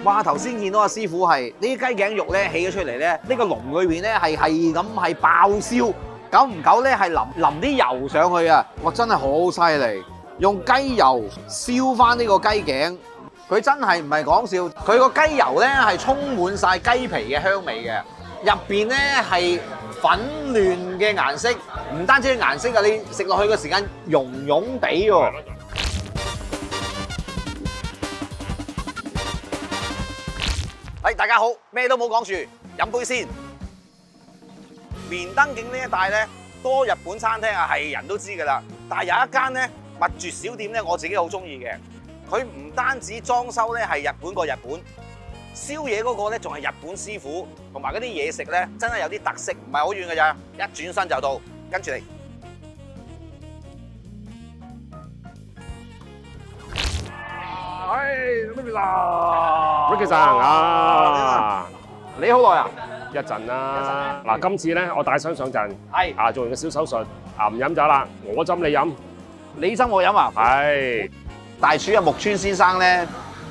哇！頭先見到阿師傅係呢啲雞頸肉咧起咗出嚟咧，呢個籠裏邊咧係咁係爆燒，久唔久咧係淋啲油上去啊！哇，真係好犀利！用雞油燒翻呢個雞頸，佢真係唔係講笑，佢個雞油咧係充滿晒雞皮嘅香味嘅，入邊咧係粉嫩嘅顏色，唔單止係顏色啊，你食落去嘅時間溶溶地喎。大家好，咩都冇講住，飲杯先。連登景呢一帶咧，多日本餐廳啊，係人都知㗎啦。但係有一間咧蜜絕小店咧，我自己好中意嘅。佢唔單止裝修咧係日本過日本，燒嘢嗰個咧仲係日本師傅，同埋嗰啲嘢食咧真係有啲特色，唔係好遠㗎咋，一轉身就到，跟住嚟。Ricky 生啊，你好耐啊？一陣啦。嗱，今次咧我帶傷上陣，係啊，做完個小手術，啊唔飲酒啦，我斟你飲。你斟我飲啊？係。大廚阿木村先生咧，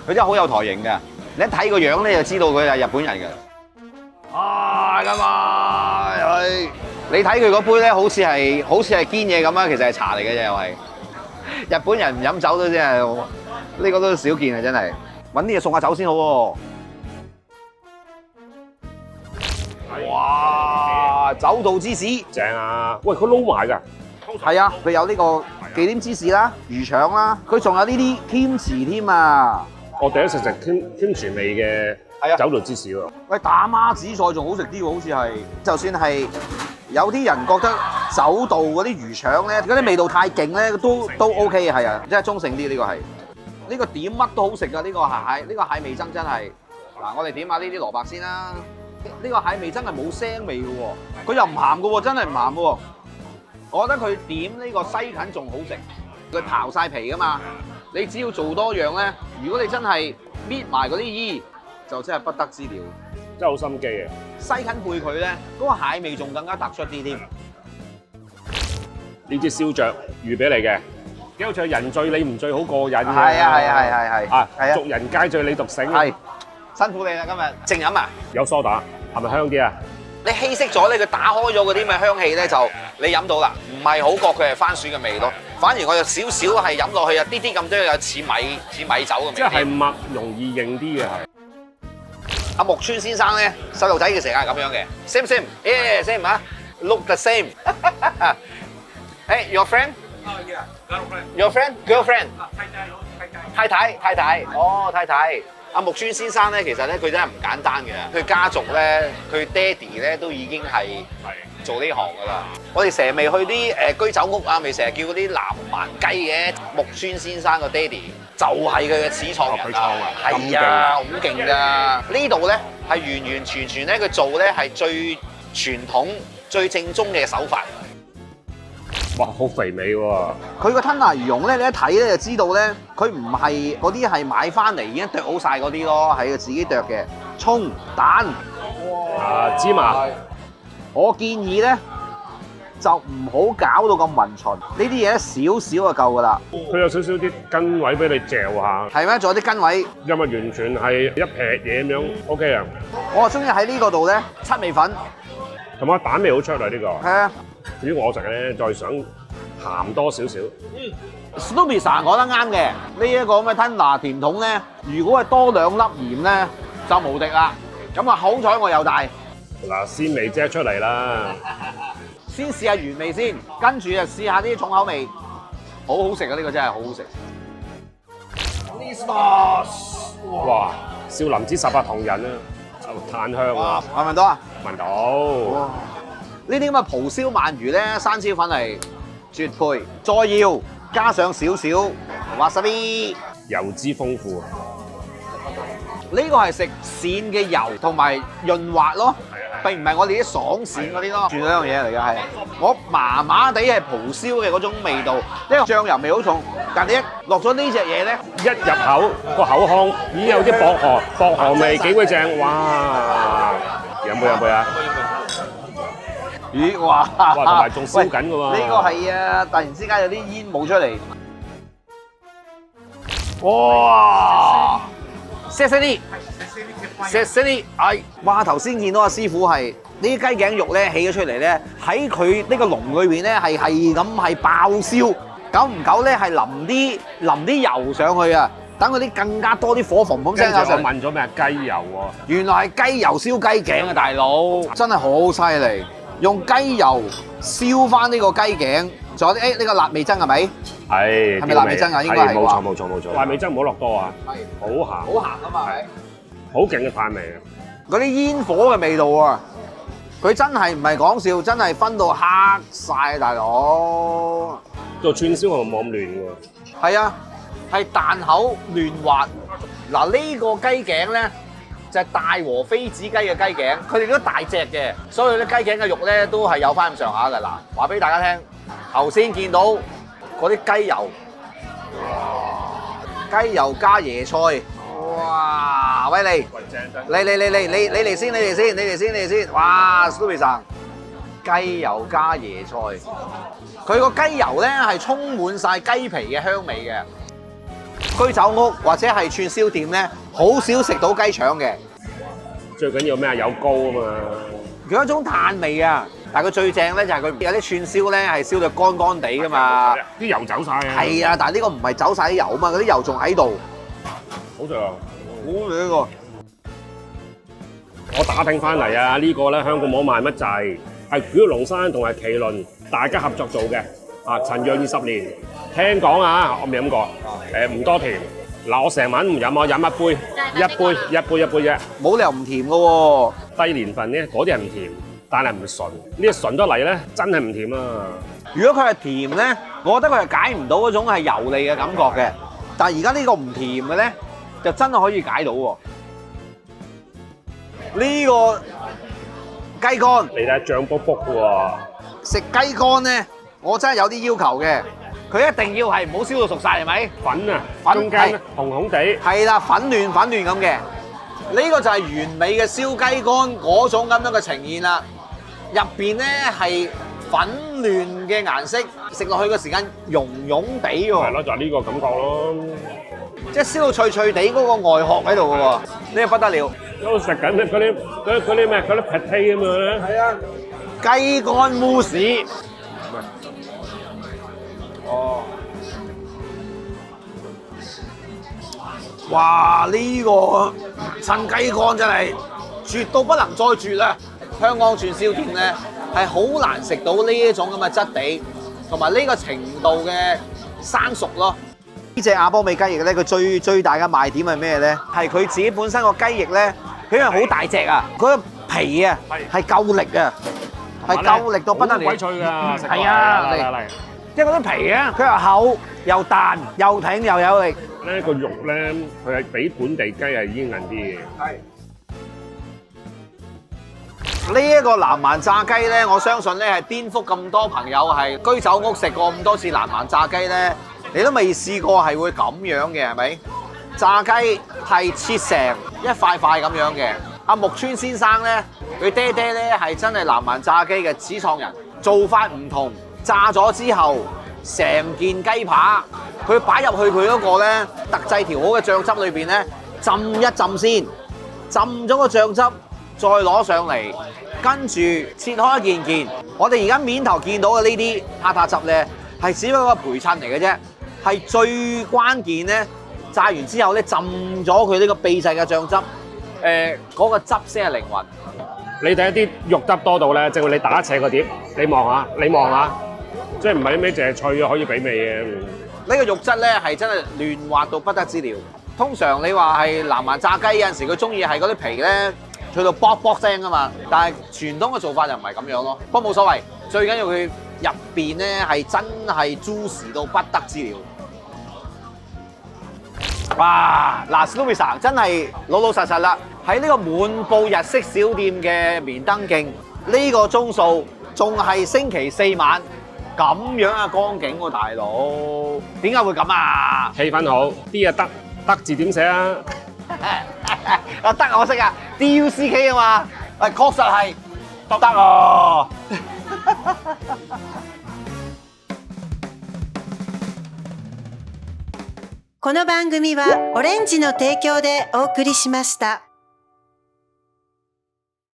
佢真係好有台型嘅。你一睇個樣咧，就知道佢係日本人嘅。啊咁啊，係。你睇佢嗰杯咧，好似係堅嘢咁啊，其實係茶嚟嘅啫，又係。日本人唔飲酒都真係，呢個都少見啊，真係。揾啲嘢送下酒先好喎。哇！酒道芝士正啊！喂，佢撈埋㗎。係啊，佢有呢個忌廉芝士啦、魚腸啦，佢仲有呢啲添詞添啊！我第一次食添薯味嘅酒道芝士喎。喂，打孖紫菜仲好食啲喎，好似係。就算係有啲人覺得酒道嗰啲魚腸咧，嗰啲味道太勁咧，都 OK 嘅，係啊，即係中性啲呢個係。呢個點乜都好食㗎，呢個蟹，呢個蟹味噌真係。嗱，我哋點下呢啲蘿蔔先啦。呢個蟹味噌係冇腥味嘅喎，佢又唔鹹嘅喎，真係唔鹹嘅喎。我覺得佢點呢個西芹仲好食，佢刨晒皮㗎嘛。你只要做多樣咧，如果你真係搣埋嗰啲衣，就真係不得之了。真係好心機嘅。西芹配佢咧，嗰個蟹味仲更加突出啲添。呢支燒雀預俾你嘅。幾好似人醉你唔醉好過癮嘅。係啊。啊，俗人皆醉你獨醒。係，辛苦你啦今日。淨飲啊？有梳打，係咪香啲啊？你稀釋咗咧，佢打開咗嗰啲咁嘅香氣咧，就你飲到啦，唔係好覺佢係番薯嘅味咯。反而我有少少係飲落去有啲咁多有似米酒嘅味。即係麥容易認啲嘅係。阿木村先生咧，細路仔嘅時候係咁樣嘅 ，same same 啊 ，look the same。Hey, your friend? Yeah, girlfriend. Your friend? Girlfriend? 太太。哦，太太。阿木村先生咧，其實咧佢真係唔簡單嘅。佢家族咧，佢爹哋咧都已經係做呢行噶啦。我哋成日未去啲居酒屋啊，未成日叫嗰啲南蠻雞嘅。木村先生個爹哋就係佢嘅始創人啦。係啊，好勁㗎！呢度咧係完完全全咧，佢做咧係最傳統、最正宗嘅手法。哇，好肥美喎！佢個吞拿魚蓉咧，你一睇咧就知道咧，佢唔係嗰啲係買翻嚟已經剁好晒嗰啲咯，係佢自己剁嘅。葱、蛋、芝麻，我建議咧就唔好搞到咁勻循，呢啲嘢少少就夠噶啦。佢有少少啲筋位俾你嚼下。係咩？仲有啲筋位。因為完全係一撇嘢咁樣 OK 啊！我中意喺呢個度咧，七味粉同埋蛋味好出嚟呢個。係啊。至於我食咧，再想鹹多少少。Snoopy 講得啱嘅，呢一個咁嘅吞拿甜筒咧，如果係多2粒鹽咧，就無敵啦。咁啊，好彩我又大。嗱，鮮味即係出嚟啦。先試下原味先，跟住就試下啲重口味，好好食啊！呢個真係好好食。哇！少林寺18銅人啊，炭香啊！聞唔聞到啊？聞到。呢啲咁嘅蒲燒鰻魚咧，生椒粉係絕配，再要加上少少 wasabi， 油脂豐富。呢個係食鱔嘅油同埋潤滑咯，並唔係我哋啲爽鱔嗰啲咯，轉咗一樣嘢嚟㗎係。我麻麻地係蒲燒嘅嗰種味道，呢個醬油味好重，但係你一落咗呢隻嘢咧，一入口個口腔已經有啲薄荷味，幾鬼正！哇！飲杯啊！咦哇！同埋仲燒緊㗎喎。呢個係啊，突然之間有啲煙霧出嚟。哇！細細啲。石死你！哇！頭先見到阿師傅係呢啲雞頸肉咧起咗出嚟咧，喺佢呢個籠裏邊咧係咁係爆燒，久唔久咧係淋啲油上去啊，等嗰啲更加多啲火嘭嘭聲啊！我問咗咩雞油喎？原來係雞油燒雞頸啊，大佬真係好犀利！用雞油燒翻呢個雞頸，仲有啲呢個辣味噌係咪？係咪辣味噌啊？應該係冇錯。辣味噌唔好落多啊，係好鹹。好鹹啊嘛，係。好勁嘅炭味啊！嗰啲煙火嘅味道啊，佢真係唔係講笑，真係分到黑晒，大佬。做串燒係冇咁亂喎。係啊，係彈口嫩滑。嗱呢個雞頸咧就係大和妃子雞嘅雞頸，佢哋都大隻嘅，所以咧雞頸嘅肉咧都係有翻咁上下㗎。嗱，話俾大家聽，頭先見到嗰啲雞油，雞油加椰菜。哇！喂你嚟先！哇 ，Snoopy 生雞油加椰菜，佢個雞油咧係充滿晒雞皮嘅香味嘅。居酒屋或者係串燒店咧，好少食到雞腸嘅。最緊要咩啊？有膏啊嘛！佢有一種炭味啊，但係佢最正咧就係佢有啲串燒咧係燒到乾乾地噶嘛，啲油走晒啊！係啊，但係呢個唔係走晒啲油啊嘛，嗰啲油仲喺度。好食啊！好味呢個。我打聽翻嚟啊，呢個咧香港冇賣乜滯，係古龍山同埋麒麟大家合作做嘅。啊，陳釀20年，聽講啊，我未飲過，唔多甜。嗱，我成晚唔飲，我飲一杯啫。冇理由唔甜嘅喎。低年份咧，嗰啲係唔甜，但係唔純。呢個純得嚟咧，真係唔甜啊！如果佢係甜咧，我覺得佢係解唔到嗰種係油膩嘅感覺嘅。但係而家呢個唔甜嘅咧，就真係可以解到喎。呢個雞肝，你睇醬卜卜嘅喎。食雞肝咧，我真係有啲要求嘅。佢一定要係唔好燒到熟晒，係咪？粉啊，中間紅紅地。係啦，粉嫩咁嘅。呢個就係完美嘅燒雞肝嗰種咁樣嘅呈現啦。入邊咧係粉嫩嘅顏色，食落去嘅時間溶地喎。係咯，就係呢個感覺咯。即係燒到脆脆地嗰個外殼喺度嘅喎，呢個不得了。都食緊嗰啲咩？嗰啲 patty 咁樣。係啊，雞肝慕斯。哦。哇！呢個襯雞肝真係絕到不能再絕啦！香港串燒店咧係好難食到呢一種咁嘅質地，同埋呢個程度嘅生熟咯。呢隻阿波美雞翼咧，佢最大嘅賣點係咩咧？係佢自己本身個雞翼咧，佢因為好大隻啊，佢個皮啊係夠力啊，係夠力到不得了。好鬼脆㗎，係啊，嚟，即係嗰啲皮啊，佢又厚又彈又挺又有力。呢個肉咧，佢係比本地雞係煙韌啲嘅。係。呢一個南蠻炸雞咧，我相信咧係顛覆咁多朋友係居酒屋食過咁多次南蠻炸雞咧，你都未試過係會咁樣嘅，係咪？炸雞係切成一塊塊咁樣嘅。阿木村先生咧，佢爹爹咧係真係南蠻炸雞嘅始創人，做法唔同，炸咗之後成件雞扒，佢擺入去佢嗰個咧特製調好嘅醬汁裏邊咧浸一浸先，浸咗個醬汁。再攞上嚟，跟住切開一件件。我哋而家面頭見到嘅呢啲塔塔汁咧，係只不過陪襯嚟嘅啫。係最關鍵咧，炸完之後咧，浸咗佢呢個秘製嘅醬汁，嗰個汁先係靈魂。你睇一啲肉汁多到咧，正如你打斜個碟，你望下，即係唔係咩淨係脆可以俾味嘅。呢個肉質咧係真係嫩滑到不得之了。通常你話係南蠻炸雞有陣時佢中意係嗰啲皮咧。去到卜卜聲啊嘛，但係傳統嘅做法就唔係咁樣咯。不過冇所謂，最緊要佢入邊咧係真係 juicy 到不得之了。哇！嗱 ，Snoopy 生真係老老實實啦，喺呢個滿布日式小店嘅棉登徑呢個鐘數，仲係星期四晚咁樣嘅光景喎，大佬點解會咁啊？氣氛好，啲啊得字點寫啊？啊得我識啊 ，DUCK 啊嘛，係確實係得啊！この番組はオレンジの提供でお送りしました。